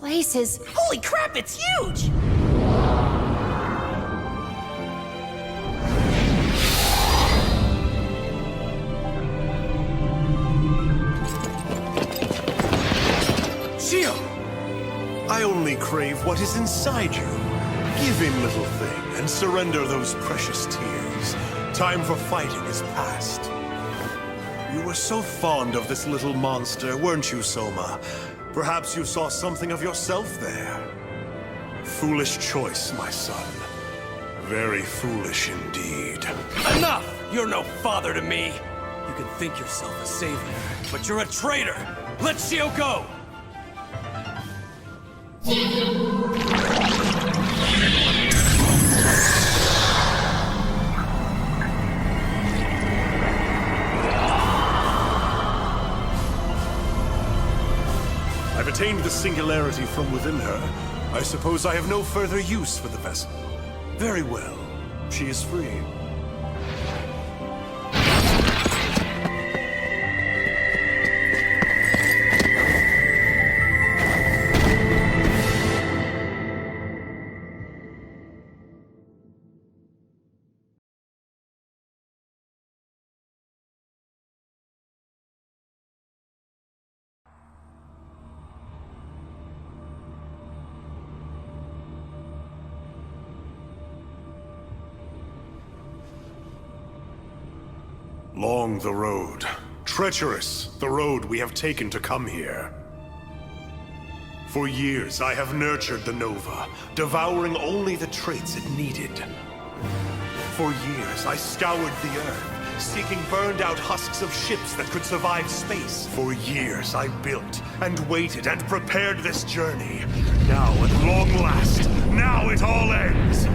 place is... Holy crap, it's huge! Shio! I only crave what is inside you. Give in, little thing, and surrender those precious tears. Time for fighting is past. You were so fond of this little monster, weren't you, Soma? Perhaps you saw something of yourself there. Foolish choice, my son. Very foolish indeed. Enough! You're no father to me! You can think yourself a savior, but you're a traitor! Let Shio go! I've attained the singularity from within her. I suppose I have no further use for the vessel. Very well. She is free. Long the road. Treacherous, the road we have taken to come here. For years, I have nurtured the Nova, devouring only the traits it needed. For years, I scoured the Earth, seeking burned-out husks of ships that could survive space. For years, I built and waited and prepared this journey. Now, at long last, now it all ends!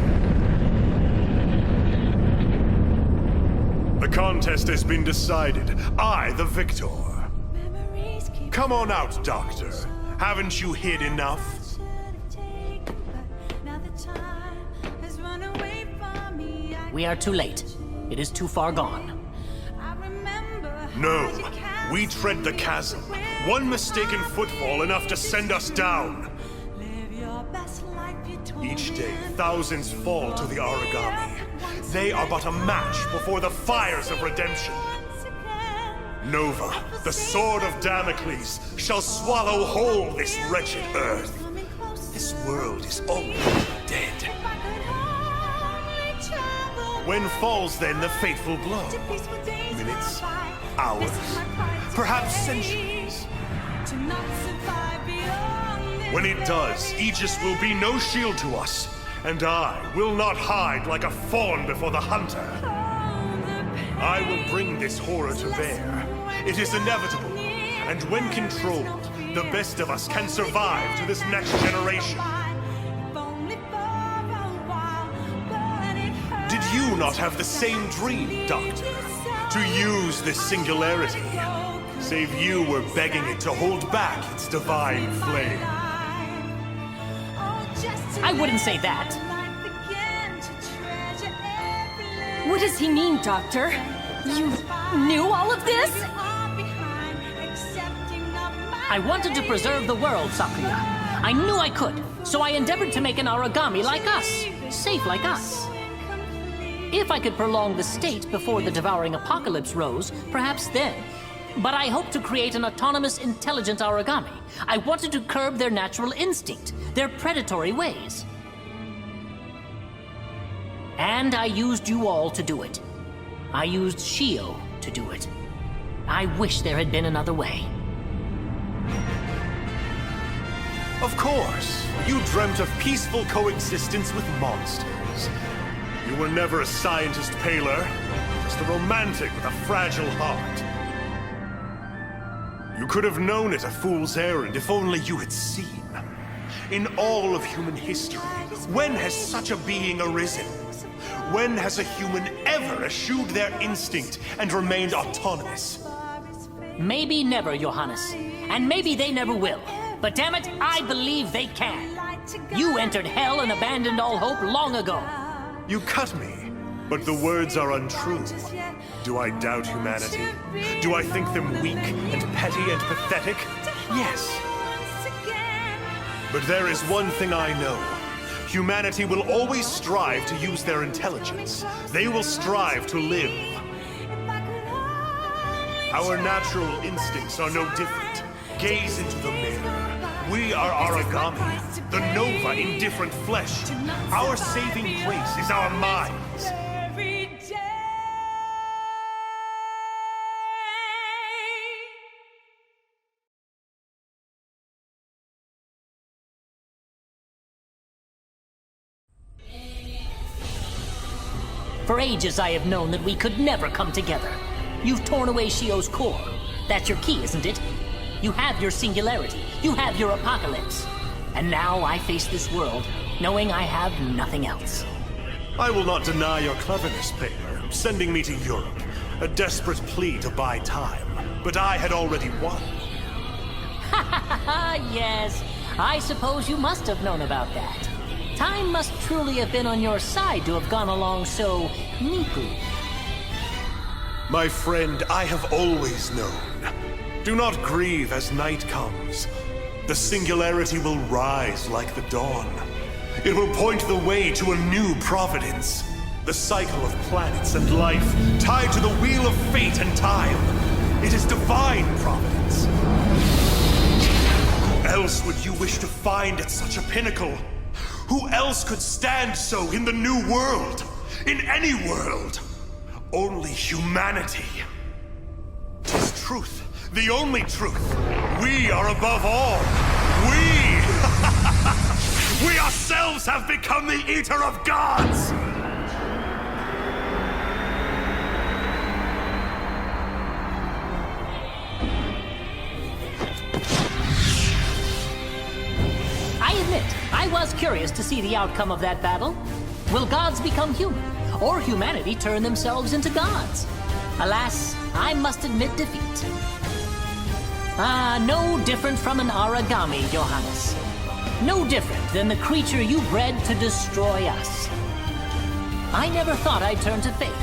The contest has been decided. I, the victor. Come on out, Doctor. Haven't you hid enough? We are too late. It is too far gone. No. We tread the chasm. One mistaken footfall enough to send us down. Each day, thousands fall to the Aragami. They are but a match before the fires of redemption. Nova, the sword of Damocles, shall swallow whole this wretched earth. This world is already dead. When falls then the fateful blow? Minutes? Hours? Perhaps centuries? When it does, Aegis will be no shield to us. And I will not hide like a fawn before the hunter. I will bring this horror to bear. It is inevitable. And when controlled, the best of us can survive to this next generation. Did you not have the same dream, Doctor? To use this singularity? Save you were begging it to hold back its divine flame. I wouldn't say that. What does he mean, Doctor? You knew all of this? I wanted to preserve the world, Sakuya. I knew I could, so I endeavored to make an Aragami like us, safe like us. If I could prolong the state before the Devouring Apocalypse rose, perhaps then. But I hoped to create an autonomous, intelligent Aragami. I wanted to curb their natural instinct, their predatory ways. And I used you all to do it. I used Shio to do it. I wish there had been another way. Of course, you dreamt of peaceful coexistence with monsters. You were never a scientist, Paler, just a romantic with a fragile heart. You could have known it a fool's errand if only you had seen. In all of human history, when has such a being arisen? When has a human ever eschewed their instinct and remained autonomous? Maybe never, Johannes. And maybe they never will. But damn it, I believe they can. You entered hell and abandoned all hope long ago. You cut me, but the words are untrue. Do I doubt humanity? Do I think them weak and petty and pathetic? Yes. But there is one thing I know. Humanity will always strive to use their intelligence. They will strive to live. Our natural instincts are no different. Gaze into the mirror. We are Aragami, the Nova in different flesh. Our saving place is our minds. For ages I have known that we could never come together. You've torn away Shio's core. That's your key, isn't it? You have your singularity. You have your apocalypse. And now I face this world, knowing I have nothing else. I will not deny your cleverness, Paler, sending me to Europe. A desperate plea to buy time. But I had already won. Ha ha ha, yes. I suppose you must have known about that. Time must truly have been on your side to have gone along so neatly. My friend, I have always known. Do not grieve as night comes. The singularity will rise like the dawn. It will point the way to a new providence. The cycle of planets and life, tied to the wheel of fate and time. It is divine providence. Who else would you wish to find at such a pinnacle? Who else could stand so in the new world? In any world? Only humanity. 'Tis truth, the only truth. We are above all. We ourselves have become the eater of gods! I admit, I was curious to see the outcome of that battle. Will gods become human, or humanity turn themselves into gods? Alas, I must admit defeat. No different from an Aragami, Johannes. No different than the creature you bred to destroy us. I never thought I'd turn to faith.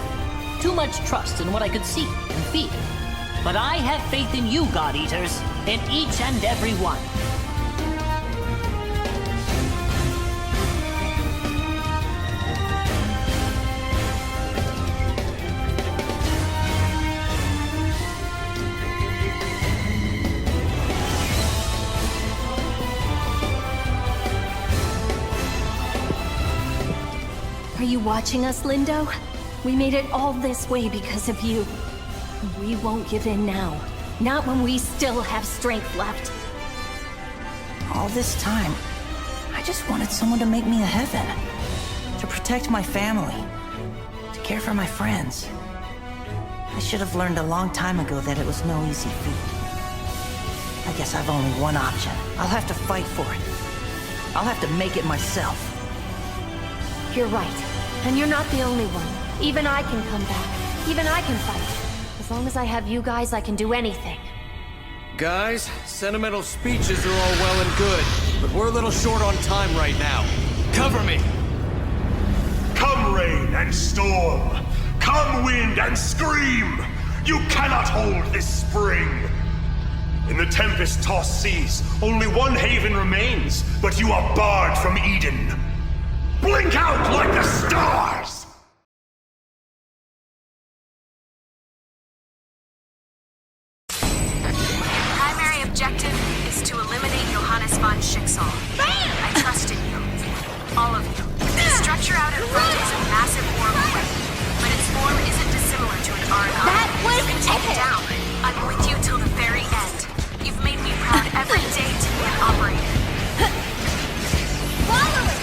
Too much trust in what I could see and feel. But I have faith in you, God Eaters, in each and every one. Are you watching us, Lindo? We made it all this way because of you. We won't give in now. Not when we still have strength left. All this time, I just wanted someone to make me a heaven. To protect my family. To care for my friends. I should have learned a long time ago that it was no easy feat. I guess I've only one option. I'll have to fight for it. I'll have to make it myself. You're right. And you're not the only one. Even I can come back. Even I can fight. As long as I have you guys, I can do anything. Guys, sentimental speeches are all well and good, but we're a little short on time right now. Cover me! Come rain and storm! Come wind and scream! You cannot hold this spring! In the tempest-tossed seas, only one haven remains, but you are barred from Eden. Blink out like the stars! Primary objective is to eliminate Johannes von Schicksal. I trust in you. All of you. The structure out in front is a massive orbital weapon, but its form isn't dissimilar to an Arda. That was You can take it epic. down. I'm with you till the very end. You've made me proud every day to be an operator. Follow it!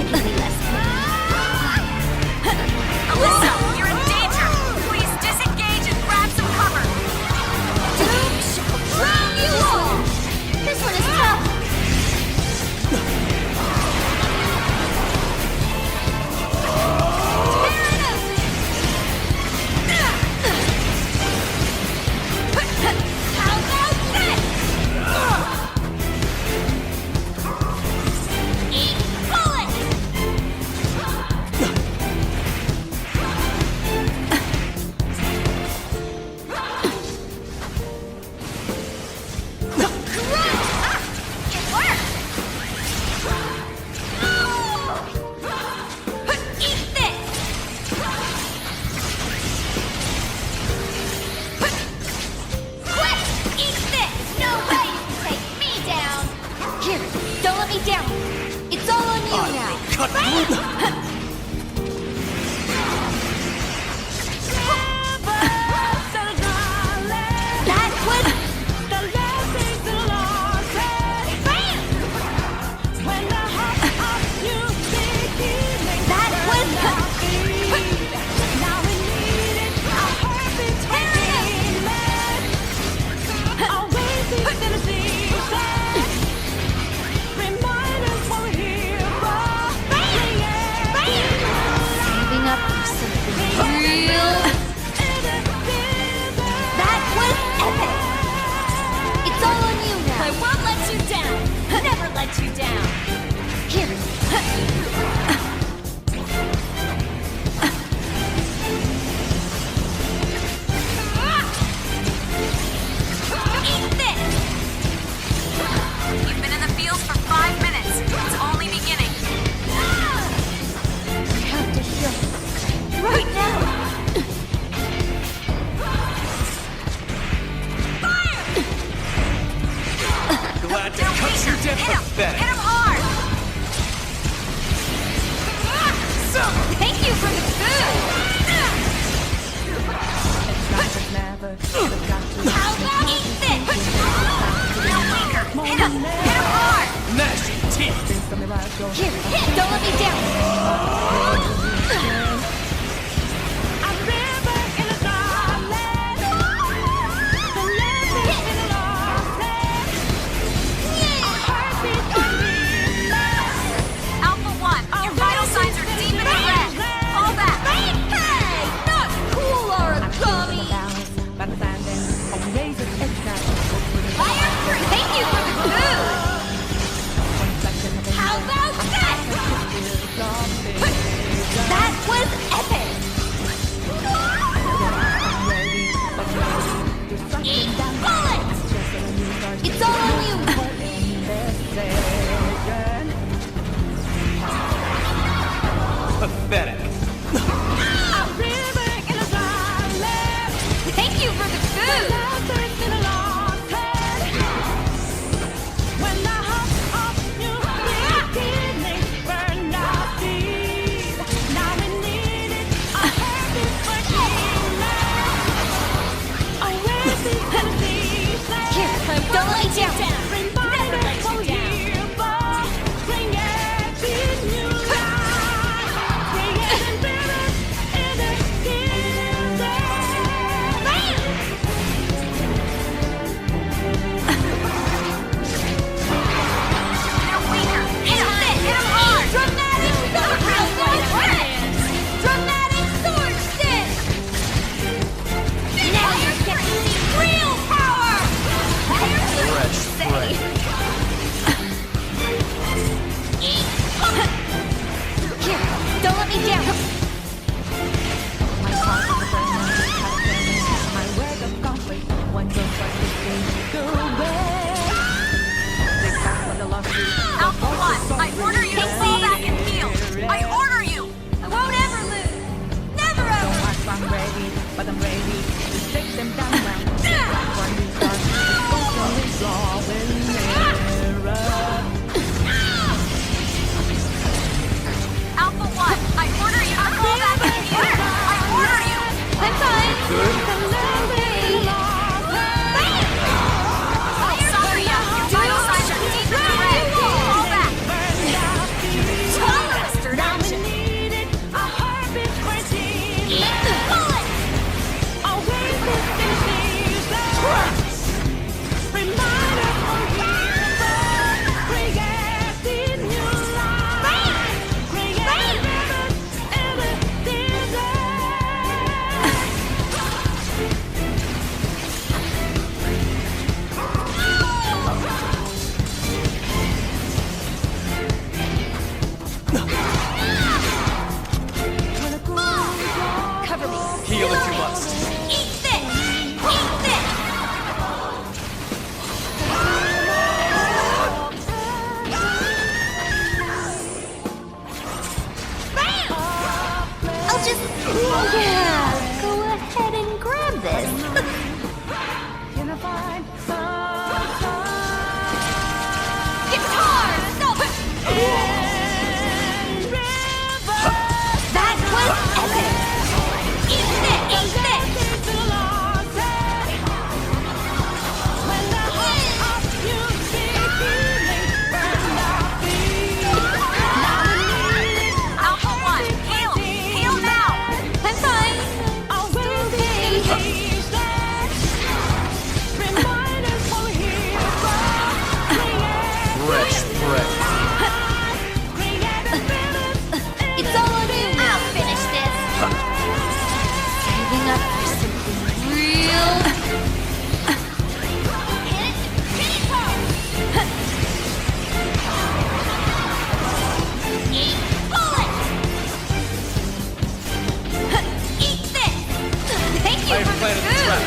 significantly less pain. Alyssa, you're in danger! Please disengage and grab some cover! Doom shall drown you all! This one is tough. How about this? Eat bullets! It worked! Eat this! Quick! Eat this! No way you can take me down! Here, don't let me down! It's all on you now! Cut through. That was... That was... Saving up for something real. That was epic. It's all on you now. I won't let you down. Never let you down. Here. Eat this. You've been in the fields for 5 minutes. It's only beginning. We have to heal. Right now. Glad to They're cut you weaker. down. Hit him! Pathetic. Hit him hard! Thank you for the food. How about eat this? They're weaker. Hit him! Hit him hard! Gnash your teeth. Here, don't let me down. Alpha 1, your vital signs are deep in the red. Fall back. Hey, not cool, Aragami. Fire free. Thank you for the food. How about that? That was epic. Eat bullets. It's all on you. Pathetic. Thank you for the food. Here, don't let me down. Never let you down. They're weaker. Hit him! Hit him hard! Dramatic sword stance! Now you're getting real power! Fresh spray. Eat! Here, don't let me down! Alpha 1, I order you to fall back and heal. I order you. I won't ever lose! Never ever! Alpha 1, I order you to feel if you must. Eat this! Eat this! Bam! I'll just... Yeah, go ahead and grab this. Guitar! No! That was epic! Eat this! Eat this! Alpha 1, heal! Heal now! I'm fine. Okay. Fresh breath. It's all on you. I'll finish this! Saving up for something real. Hit it hard! Eat bullet! Eat this! Thank you I have for planted the food! trap.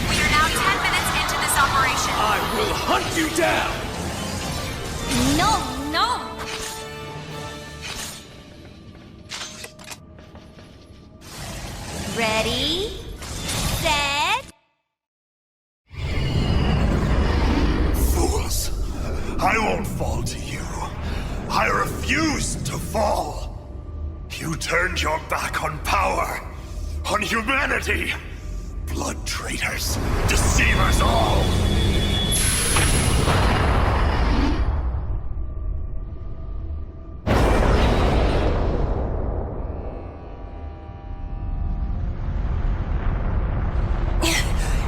We are now 10 minutes into this operation. I will hunt you down! No, no! Ready? Set? Fools! I won't fall to you. I refuse to fall. You turned your back on power, on humanity. Blood traitors, deceivers all.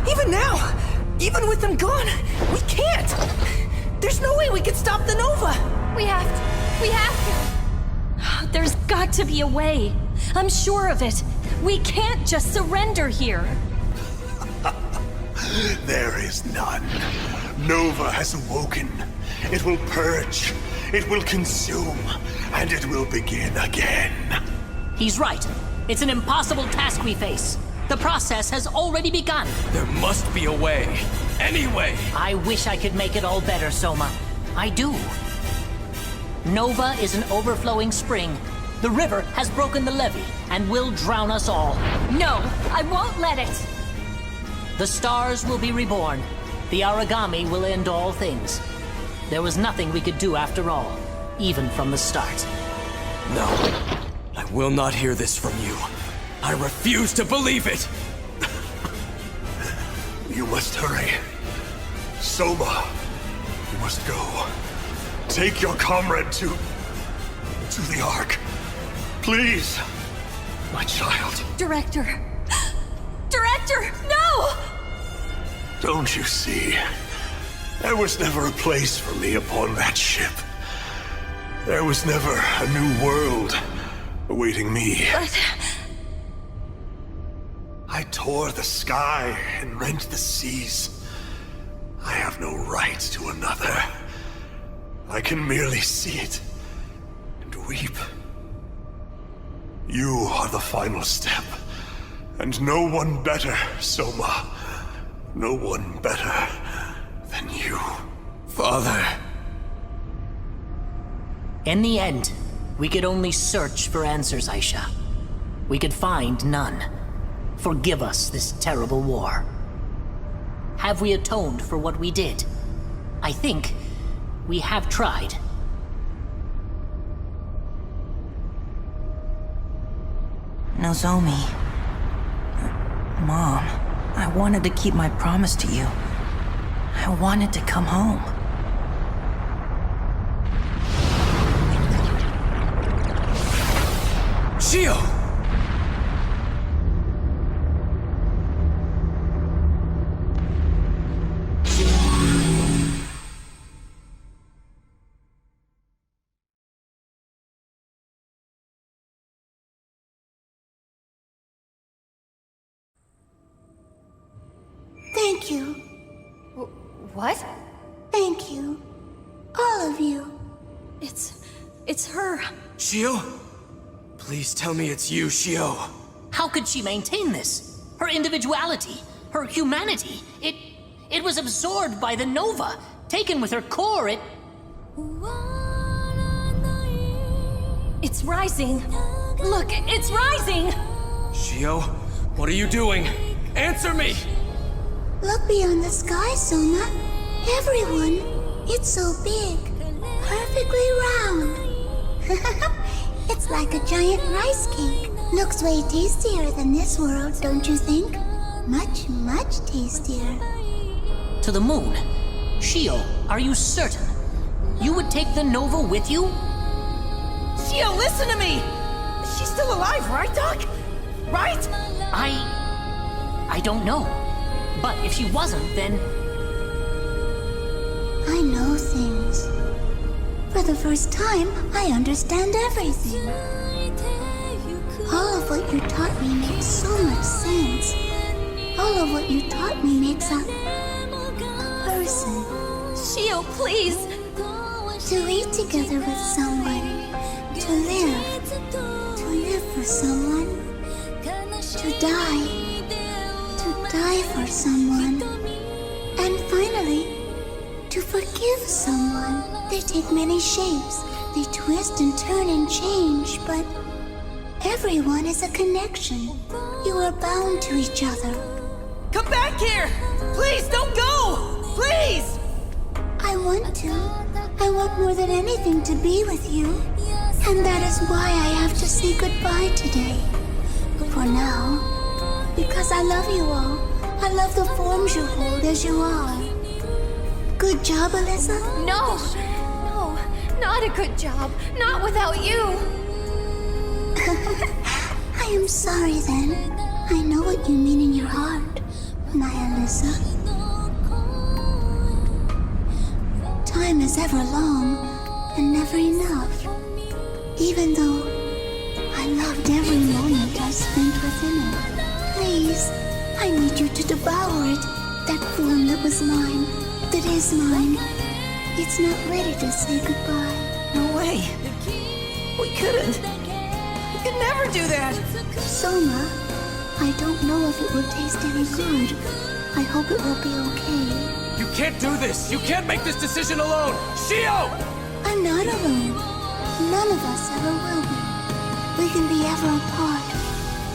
Even now, even with them gone, we can't. There's no way we could stop the Nova. We have to. We have to. There's got to be a way. I'm sure of it. We can't just surrender here. There is none. Nova has awoken. It will purge. It will consume. And it will begin again. He's right. It's an impossible task we face. The process has already begun. There must be a way. Any way. I wish I could make it all better, Soma. I do. Nova is an overflowing spring. The river has broken the levee and will drown us all. No, I won't let it. The stars will be reborn. The Aragami will end all things. There was nothing we could do after all, even from the start. No. I will not hear this from you. I refuse to believe it! You must hurry. Soma, you must go. Take your comrade to the Ark. Please, my child. Director. Director, no! Don't you see? There was never a place for me upon that ship. There was never a new world awaiting me. But I tore the sky and rent the seas. I have no right to another. I can merely see it and weep. You are the final step, and no one better, Soma. No one better than you. Father. In the end, we could only search for answers, Aisha. We could find none. Forgive us this terrible war. Have we atoned for what we did? I think we have tried. Nozomi. Mom, I wanted to keep my promise to you. I wanted to come home. Shio! Thank you. what? Thank you. All of you. It's It's her. Shio? Please tell me it's you, Shio. How could she maintain this? Her individuality, her humanity, it was absorbed by the Nova. Taken with her core, It's rising. Look, it's rising! Shio, what are you doing? Answer me! Look beyond the sky, Soma. Everyone, it's so big. Perfectly round. It's like a giant rice cake. Looks way tastier than this world, don't you think? Much, much tastier. To the moon. Shio, are you certain? You would take the Nova with you? Shio, listen to me! She's still alive, right, Doc? Right? I don't know. But if she wasn't, then... I know things. For the first time, I understand everything. All of what you taught me makes so much sense. All of what you taught me makes a person. Shio, please! To eat together with someone. To live for someone. To die for someone. And finally, to forgive someone. They take many shapes. They twist and turn and change, but everyone is a connection. You are bound to each other. Come back here! Please, don't go! Please! I want to. I want more than anything to be with you. And that is why I have to say goodbye today. For now. Because I love you all. I love the forms you hold as you are. Good job, Alyssa? No! No, not a good job. Not without you! I am sorry then. I know what you mean in your heart, my Alyssa. Time is ever long and never enough. Even though I loved every moment I spent within it. Please, I need you to devour it. That form that was mine, that is mine. It's not ready to say goodbye. No way. We couldn't. We could never do that. Soma, I don't know if it will taste any good. I hope it will be okay. You can't do this! You can't make this decision alone! Shio! I'm not alone. None of us ever will be. We can be ever apart,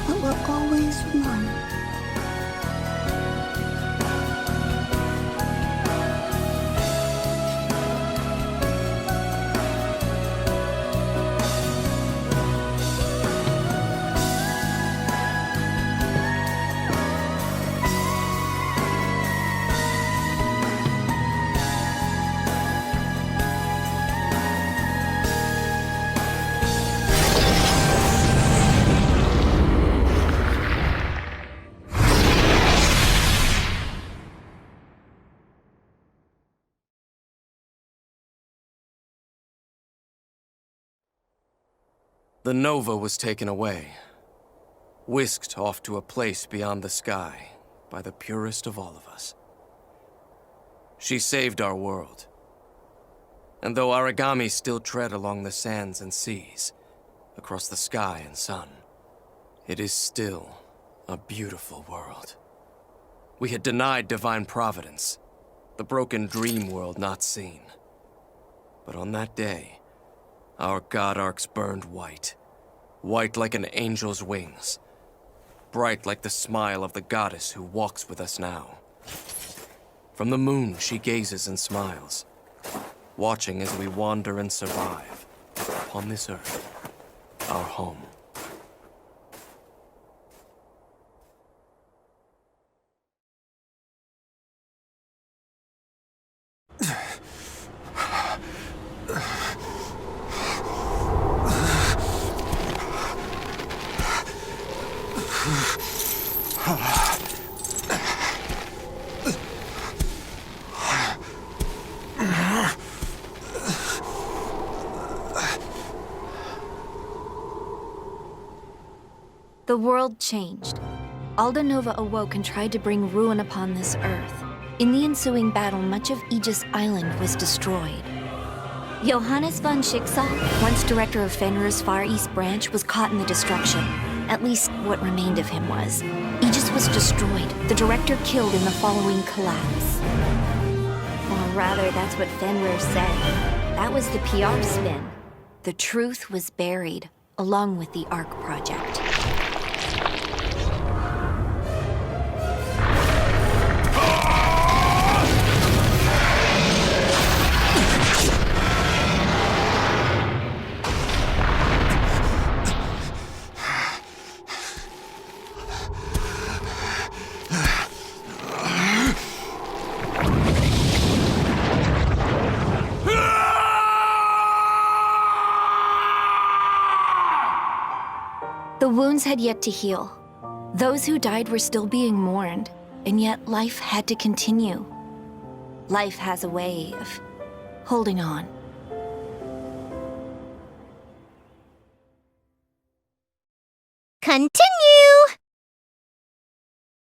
but we're always one. The Nova was taken away, whisked off to a place beyond the sky by the purest of all of us. She saved our world. And though Aragami still tread along the sands and seas, across the sky and sun, it is still a beautiful world. We had denied divine providence, the broken dream world not seen. But on that day, our god arcs burned white. White like an angel's wings. Bright like the smile of the goddess who walks with us now. From the moon she gazes and smiles, watching as we wander and survive upon this earth, our home. The world changed. Alda Nova awoke and tried to bring ruin upon this earth. In the ensuing battle, much of Aegis Island was destroyed. Johannes von Schicksal, once director of Fenrir's Far East branch, was caught in the destruction. At least, what remained of him was. Aegis was destroyed, the director killed in the following collapse. Or rather, that's what Fenrir said. That was the PR spin. The truth was buried, along with the Ark Project. The wounds had yet to heal. Those who died were still being mourned, and yet life had to continue. Life has a way of holding on. Continue!